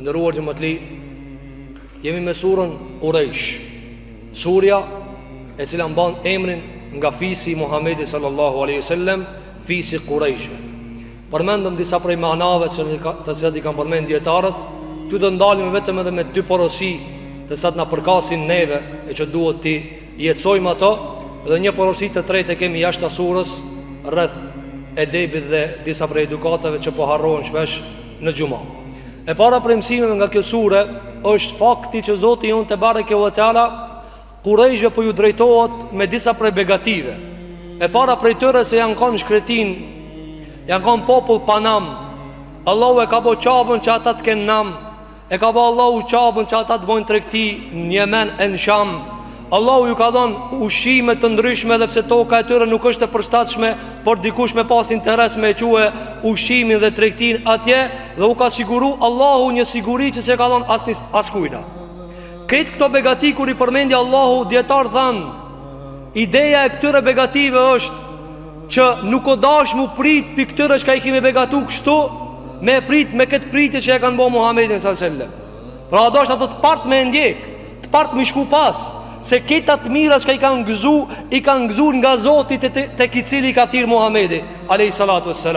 Të nderuar xhamatli, jemi me surën Quraysh, surja e cila mban emrin nga fisi Muhamedi sallallahu alaihi wasallam, fisi Qurayshve. Përmendëm disa prej manave të cilat i kanë përmend dietarët. Ty do ndalemi vetëm edhe me dy porosi të cilat na përkasin neve e që duhet ti jetësojmë ato, dhe një porosi të tretë e kemi jashtë surës rreth edebit dhe disa prej edukatave që po harrohen shpesh në xhumë. E para prej mësimeve nga kjo sure është fakti që Zoti jon te bareke ve teala Qurayshve po ju drejtohet me disa prej begative. E para prej tyre se janë kanë shkretin, janë kanë popull pa nam. Allahu e ka bo qabën që ata të kenë nam, e ka bo Allahu qabën që ata të bojnë tregti në Yemen e në Sham. Allahu ju ka dhënë ushqime të ndryshme, edhe pse toka e tyre nuk është e përshtatshme, por dikush me pas interes me e quhe ushqimin dhe tregtin atje, dhe u ka siguru Allahu një siguri që se ka dhënë askujna. Këtë këto begati kur i përmendja Allahu, dietar thanë, ideja e këtyre begative është që nuk o dash mu prit për këtyre që ka i kemi begatu kështu, me prit me këtë priti që e kanë bo Muhammedin s.a.s. Pra do është ato të part me ndjek, të part me shku pas, se këta të mira që i kanë gëzu nga Zoti të cili i ka thirë Muhammedi a.s.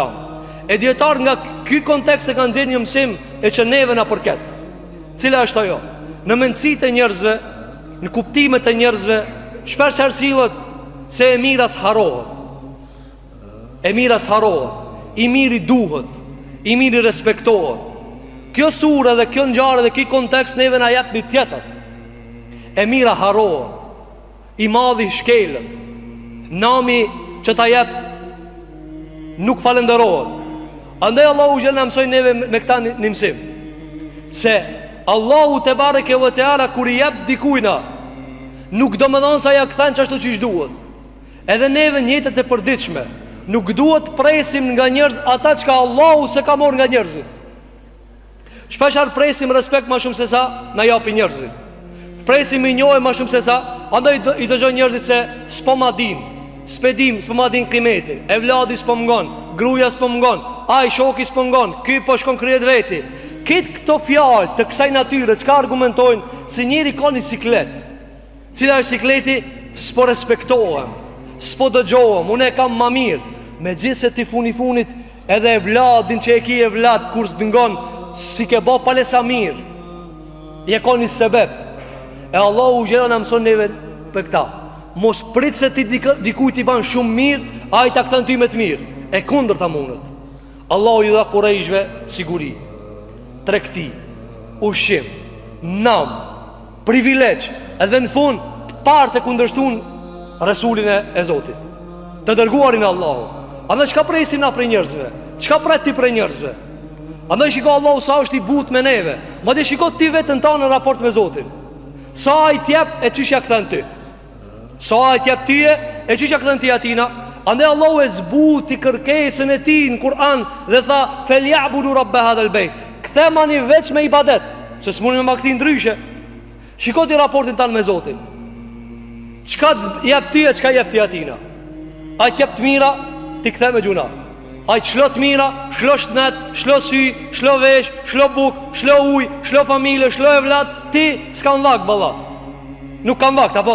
E djetar nga ky kontekst e kanë zirë një mësim e që neve na përket. Cila është ajo? Në mendësit e njerëzve, në kuptimet e njerëzve, shpesh hersilët se e miras harohet. E miras harohet, i miri duhet, i miri respektohet. Kjo sure dhe kjo ngjarje dhe ky kontekst neve na jep një tjetër. E mira harohet, i madhi shkelët, nami që ta jep nuk falenderohet. Andaj Allahu gjelë në mësoj neve me këta një mësim, se Allahu te bareke ve teala kur i jep dikujna, nuk do më dhonë sa ja këthen që ashtu që ishtë duhet. Edhe neve njëtet e përditshme, nuk duhet presim nga njerëz ata që ka Allahu se ka mor nga njerëzit. Shpeshar presim respekt ma shumë se sa na japi njerëzit. Presim i njohë ma shumë se sa, andaj i dëgjoj njerëzit se s'po ma din, s'po ma din kimetin, e vladi s'po m'ngon, gruja s'po m'ngon, aj shoki s'po m'ngon, ky po shkon kryet veti. Këtë këto fjalë të kësaj natyre çka argumentojnë se njeri ka një siklet, cila është sikleti, s'po respektohem, s'po dëgjohem, unë e kam ma mirë. Me gjithë se ti funit edhe e vladin që e ki e vlad kur s'dëngon, si ke bo palesa mirë, je ka një sebeb. E Allahu u gjera në mëson neve për këta. Mos prit se ti dikuj ti ban shumë mirë, a i ta këtën ty me të mirë. E kundër ta mundet. Allahu i dha Qurayshve siguri, tregti, ushqim, nam, privilegj, edhe në fund të partë e kundërshtun Resulin e Zotit, të dërguarin Allahu. Andaj çka presim na prej njerëzve? Çka pret ti prej njerëzve? Andaj shiko Allahu sa është i but me neve. Madje shiko ti vetën ta në raport me Zotin. Sa i tjep e qysh ja këthen ty, sa i tjep tyje e qysh ja këthen ty atina. Andaj Allahu e zbuti kërkesën e ti në Kur'an dhe tha felyabudu rabbe hadhal bejt, këthemani veç me ibadet, se s'muni me ma këthi ndryshe. Shiko ti raportin tanë me Zotin, qka jep tyje, qka jep ty atina. A i tjep të mira, ti këthe me gjuna. A i qlo të mira, shlo shtnet, shlo sy, shlo vesh, shlo buk, shlo uj, shlo familje, shlo e vlad, ti s'kan vak, valla. Nuk kan vak, apo?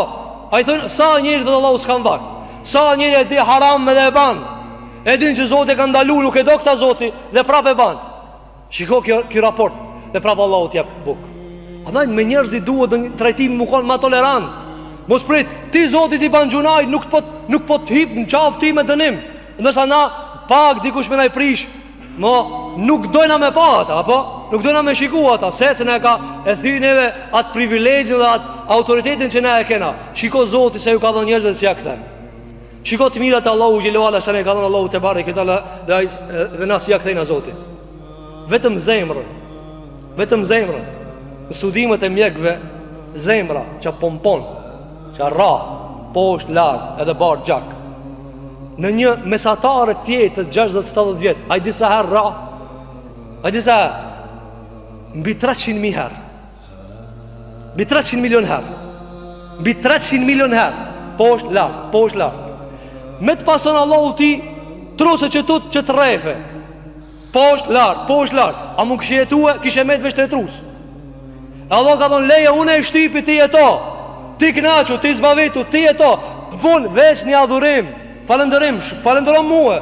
A i thënë, sa njëri dhe Allahu s'kan vak, sa njëri e di haram me dhe e ban, e din që Zotë e ka ndalu, nuk e do këta Zotë dhe prap e ban. Shiko kjo raport, dhe prap Allahu t'jep buk. Andaj me njerëzit duhet dhe trajtimi më konë ma tolerant. Mos prit, ti Zotë ti ban gjunaj, nuk po t'hip në qafë ti me dënim. Ndërsa na pak dikush me na i prish, mo nuk dojna me pa ata, apo? Nuk dojna me shiku ata, se ne ka e thyneve atë privilegjin dhe atë autoritetin që ne e kena. Shiko Zoti se ju ka dhënë njerëzve si ja këthen. Shiko të mirat e Allahu Gjelluala se ne ka dhënë Allahu te bareke këtala dhe na si ja këthejna Zoti. Vetëm zemrën, në studimet e mjekve, zemra që pompon, që ra, poshtë, larë, edhe barë, gjak. Në një mesatare tjetë 60-70 vjetë, a i disa herë ra, a i disa herë, mbi 300.000 herë, mbi 300 milion herë, mbi 300 milion herë, poshtë, larë. Me të pason Allahu ti, truse që tut që të refe, Poshtë lart. A mund kishë jetue, kishë me të veç të jetrus. Allah ka thonë leje une e shtypi ti e to. Ti knaqu, ti zbavitu, ti e to. Vunë veç një adhurim, falëndërom muë.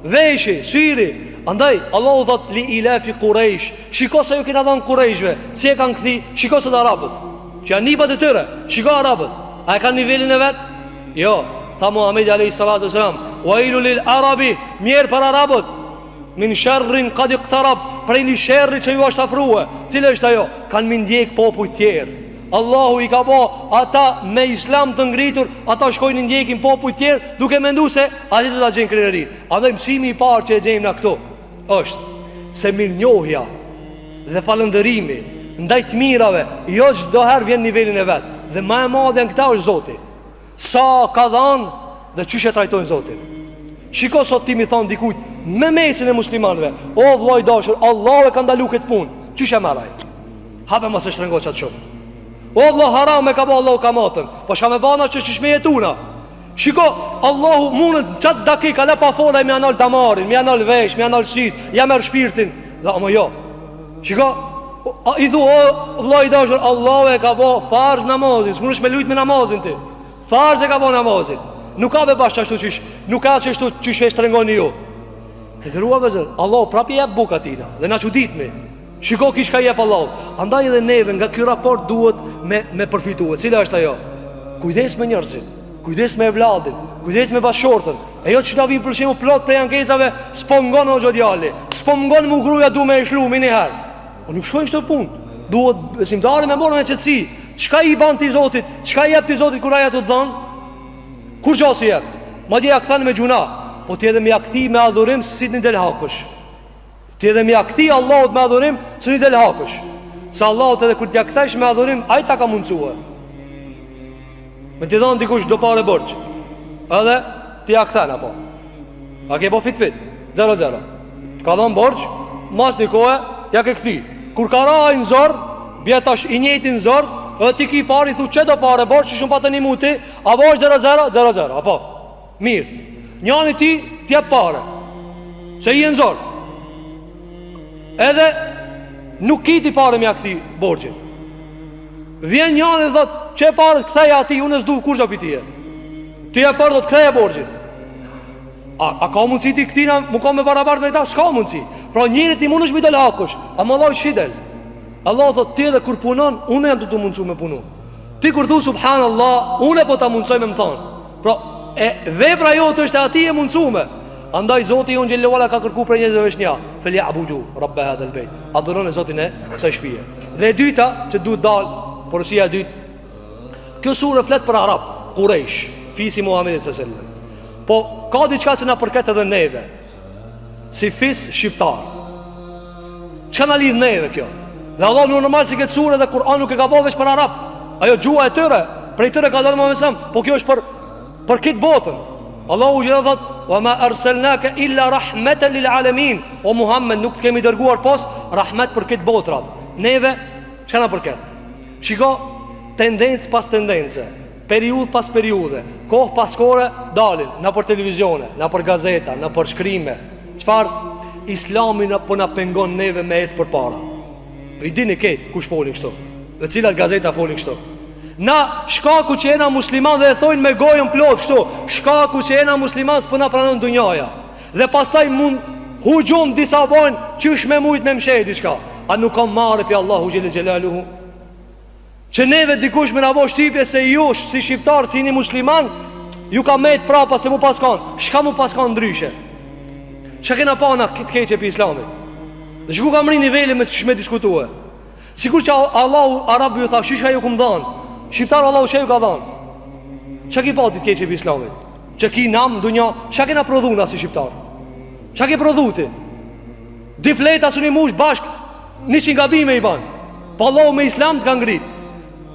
Veshi, shiri. Andaj, Allah u thot li ilafi Quraysh. Shiko se ju kina thonë Qurayshve. Si e kanë këthi, shiko se të Arabët, që janë nipat e tyre, shiko Arabët. A e kanë nivelin e vetë? Jo. Tha Muhamedi alayhi salatu wasalam, wailu lil arabi, mirë për Arabët, min sharrin qad iqtarab, prej një sherri që ju është afrua. Cila është ajo? Kanë mi ndjek popull tjerë. Allahu i ka bo ata me islam të ngritur, ata shkojnë ndjekin popull tjerë, duke mendu se ati të ta gjenë krenerin. A dhe mësimi i parë që e gjenë në këto është se mirënjohja dhe falëndërimi ndaj të mirave, jo çdo herë vjen nivelin e vet. Dhe më e madhe në këta është Zoti. Sa ka dhanë dhe çish e trajtojnë Zotin. Shiko sot ti mi thonë dikujt me mesin e muslimanëve, o vllai dashur, Allahu e ka ndalu këtë punë. Çish e marraj? Hape mos e shtrëngo çat shumë. O vlla haram e ka bë Allahu kamatën. Po shka me bana që çish me jetuna. Shiko, Allahu mundet çat dakika la pa fola me anal damarin, me anal vesh, me anal shit, ja merr shpirtin. Dhe ama jo. Shiko, i thu o vllai dashur, Allahu e ka bë farz namazin, s'mundesh me lut me namazin ti. Farz e ka bë namazin. Nuk ka be bashkë ashtu qish. Nuk ka ashtu qish vesh trengoni ju. Të dërua vëzër, Allah prapi jep buka tina. Dhe na çuditmi. Shiko kish ka jep Allah. Andaj edhe neve nga ky raport duhet me përfituar. Cila është ajo? Kujdes me njerëzit, kujdes me evladin, kujdes me bashortën. E jo që ta vi për shembull plot për ankesave, s'po ngon o xhodjali. S'po ngon mu gruaja du me e shlu më një herë. Po nuk shkojnë këtë punë. Duhet besimtari me morë me qetësi. Çka i ban ti Zotit? Çka i jep ti Zotit kur aja të dhon? Kur gjasi jep? Madje ja kthan me gjuna. Po ti edhe më ja kthi me adhurim si një del hakush. Ti edhe më ja kthi Allahut me adhurim si një del hakush. Sa Allahut edhe kur t'ja kthesh me adhurim, ai ta ka mundsuar. Me ti dhon dikush do parë borxh. Edhe ti ja kthan apo. A ke po fit 0-0. Ka dhon borxh, mas një kohë ja ke kthi. Kur ka ra në zor, bje tash i njëjti në zor, edhe ti ki pari, thu që do pare, borç që shumë pa të një muti, a borç 0-0, apo, mirë. Njani ti t'ja pare, se i e në zor. Edhe nuk ki ti pare me ja këthi borçin. Vjen njani dhe dhët, që pare këtheja ati, unë e zdu kur që pitije. Ti e pare dhe të këtheja borçin. A ka mundësi ti këtina, mu ka me barabart me ta, s'ka mundësi. Pra njëri ti mund është mi del hakush, a më Allah shidel. Allah thot ti edhe kur punon, unë jam të mundësu me punu. Ti kur thu subhanallah, unë e po ta mundësoj me më thonë. Pra vepra jo të është e ati e mundësu me. Andaj Zoti jonë gjellewala ka kërku për njëzëve shnja, Felja abudu, rabbe hadhe lbejt. Adhuron e Zotin e kësaj shpije. Dhe e dyta që duhet dalë, porosia e dytë, kjo surë flet për Arab, Quraysh, fisi Muhamedit s.a.s. Po ka diçka që na përket edhe neve, si fis shqiptar. Çka na lidh neve kjo? Dhe Allah nuk normal si këtë surë dhe Kur'an nuk e ka bëvë veç për Arab. Ajo gjua e tëre, prej tëre ka dalë më mesam. Po kjo është për këtë botën. Allahu gjitha thot, wa ma arselnake illa rahmeten lil alamin. O Muhammed, nuk të kemi dërguar pos rahmet për këtë botrat. Neve, që na përket? Shiko, tendencë pas tendencë, periudhë pas periudhë, kohë pas kohë dalin, na për televizione, na për gazeta, na për shkrime. Çfarë? Islami po na pengon neve me ecë për para. I dini ketë kush folin kështu, dhe cilat gazeta folin kështu. Na shkaku që jena musliman dhe e thojnë me gojën plot kështu, shkaku që jena musliman s'po na pranon dunjaja. Dhe pastaj mund hujum disa bojnë qysh me mujt me mshej diçka. A nuk kam marrë pi Allahu xhelel xhelaluhu? Që neve dikush me na bo shtypje se jush si shqiptar, si një musliman, ju ka met prapa se mu paskon. Shka mu paskon ndryshe? Çka kena pa na këtë keqe për islamit? Dhe shku kam ri niveli me që me diskutue. Sikur që Allahu Arabi ju tha, shisha ju këmë dhanë, shqiptar Allahu që ju ka dhanë. Çka ki pa ditë keqe për islamit? Që ki nam, dunja, çka kena prodhu na si shqiptar? Çka ki prodhu ti? Di fleta su një mush bashk, 100 gabime i banë. Pa Allahu me islam të ka ngrit.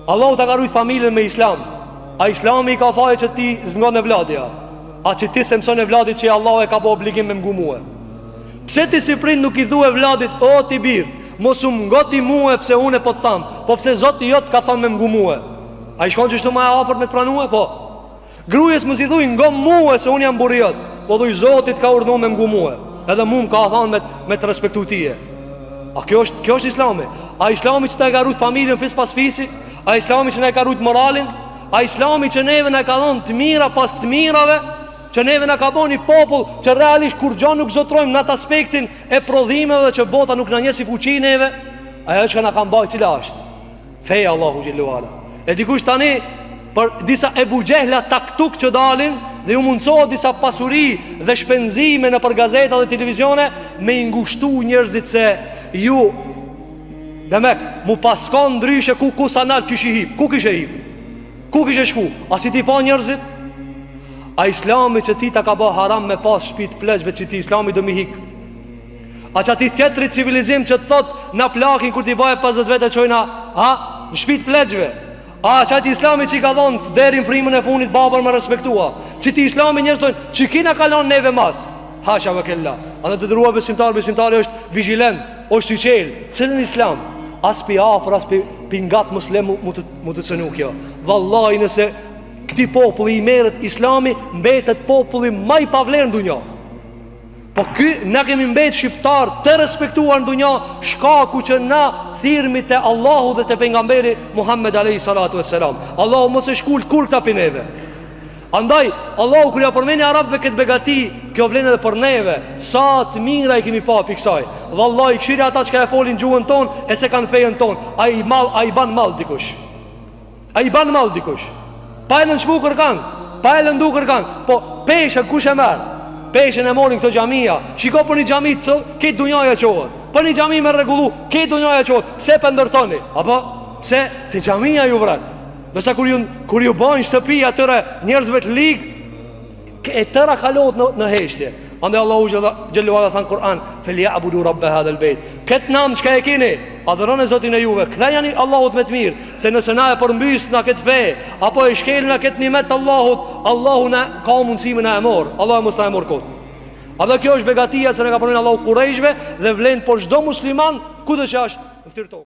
Allahu ta ka rujt familjen me islam. A islami i ka faje që ti zngon e vladja, a që ti se mëson e vladit që Allah e ka po obligim me mgu muhe. Pse ti si prind nuk i dhu e vladit, o ti bir, mos u mgoti muhe pse unë e po të tham, po pse zoti jot ka tham me mgu muhe. A i shkon që shtu ma e afert me të pranue, po grujes mos i dhuj ngo muhe se unë jam burriot, po dhuj zotit ka urdhnu me mgu muhe. Edhe mu më ka thonë me të respektu tije. A kjo është islami? A islami që të e ka rujt familjen fis pas fisi? A islami që ne ka rujt moralin? A islami që neve ne ka thonë të mira pas të mirave? Që neve ne ka bo një popull që realisht kur gjo nuk zotrojmë në atë aspektin e prodhimeve dhe që bota nuk në njësi fuqi neve? Ajo që na ka mbaj cila është feja Allahu xhellahu ala. E dikush tani për disa Ebu Gjehla taktuk që dalin dhe ju mundsohet disa pasuri dhe shpenzime në për gazeta dhe televizione me ngushtu njerëzit se ju demek mu paskon ndryshe ku sanal kishi hip. Ku kishe hip? Ku kishe shku? A si ti pa njerëzit? A islami që ti ta ka bë haram me pas shpit pleqve që ti islami do mi hik? A që ati tjetëri civilizim që të thot në plakin kur ti baje 50 vete qojna në shpit pleqve? A që ati islami që i ka dhonë derin frimën e funit babër me respektua? Që ti islami njërës tojnë që kina kalon neve mas? Hasha vë kella. A në të drua besimtari është vigilent, është i qelë. Cilën islam? As pi afër, as pi ngat muslim mu të cënu kjo. Vallaj nëse këti populli i merët islami, mbetet populli maj pavlerë në dunja. Po na kemi mbet shqiptar të respektuar në dunja, shkaku që na thirrmi te Allahu dhe te pejgamberi Muhammed alayhi salatu vesselam. Allahu mos e shkul kur këta pineve. Andaj Allahu kur ja përmeni arabëve këtë begati, kjo vlen edhe për neve. Sa të mira i kemi pa piksaj. Vallahi këshira ata që e folin gjuhën ton e se kanë fejen ton. Ai ban mall dikush. Ai ban mall dikush. Pa e në shmu kërkan, pa e lëndu kërkan. Po peshe kush e merë? Peshen e morin këto gjamia. Shiko për një gjami këtë dunjaja qohet. Për një gjami me regullu këtë dunjaja qohet. Pse për ndërtoni? Apo? Pse? Se gjamia ju vret. Nësa kur ju bojnë shtëpi atyre njerëzve të lig, e tëra kalot në heshtje. Ande Allahu gjelluala thanë Kur'an, Felja abudu rabbe hadhe lbejt. Këtë namë qka e kini, adhërën e zotin e juve, këthejani Allahut me të mirë. Se nëse na e përmbys në këtë fe, apo e shkel në këtë nimet Allahut, Allahu na ka mundësime na e morë. Allahu mos na e morë këtë. A dhe kjo është begatia që ne ka përmendë Allahu Kurejshve, dhe vlen për çdo musliman, kudo që është në fytyrë tokë.